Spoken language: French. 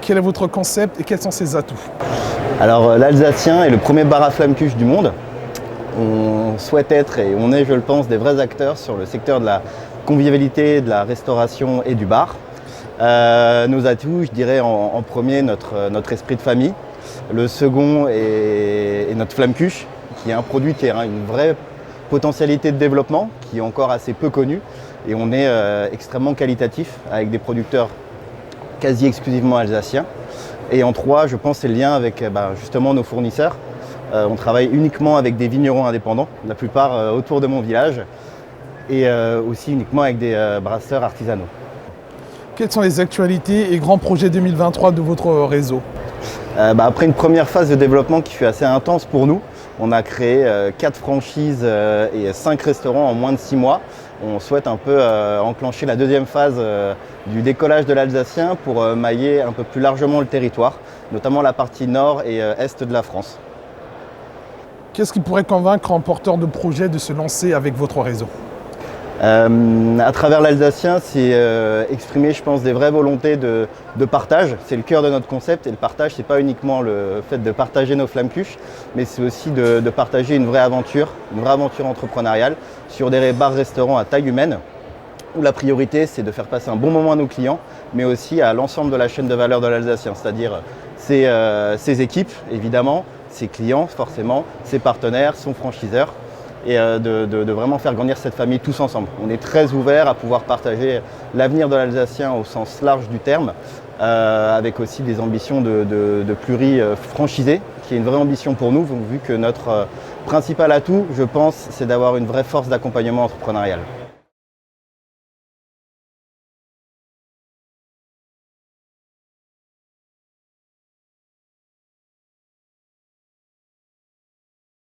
Quel est votre concept et quels sont ses atouts? Alors l'Alsacien est le premier bar à flamme-cuche du monde. On souhaite être et on est, je le pense, des vrais acteurs sur le secteur de la convivialité, de la restauration et du bar. Nos atouts, je dirais en premier notre esprit de famille. Le second est notre flamme-cuche, qui est un produit qui a une vraie potentialité de développement, qui est encore assez peu connu. Et on est extrêmement qualitatif avec des producteurs quasi exclusivement alsaciens. Et en trois, je pense, c'est le lien avec justement nos fournisseurs. On travaille uniquement avec des vignerons indépendants, la plupart autour de mon village, et aussi uniquement avec des brasseurs artisanaux. Quelles sont les actualités et grands projets 2023 de votre réseau? Après une première phase de développement qui fut assez intense pour nous, on a créé 4 franchises et 5 restaurants en moins de 6 mois. On souhaite un peu enclencher la deuxième phase du décollage de l'Alsacien pour mailler un peu plus largement le territoire, notamment la partie nord et est de la France. Qu'est-ce qui pourrait convaincre un porteur de projet de se lancer avec votre réseau? À travers l'Alsacien, c'est exprimer, je pense, des vraies volontés de partage. C'est le cœur de notre concept, et le partage, c'est pas uniquement le fait de partager nos flamme-cuches, mais c'est aussi de partager une vraie aventure entrepreneuriale sur des bars-restaurants à taille humaine, où la priorité, c'est de faire passer un bon moment à nos clients, mais aussi à l'ensemble de la chaîne de valeur de l'Alsacien, c'est-à-dire ses équipes, évidemment, ses clients, forcément, ses partenaires, son franchiseur, et de vraiment faire grandir cette famille tous ensemble. On est très ouverts à pouvoir partager l'avenir de l'Alsacien au sens large du terme, avec aussi des ambitions de pluri-franchisés, qui est une vraie ambition pour nous, vu que notre principal atout, je pense, c'est d'avoir une vraie force d'accompagnement entrepreneurial.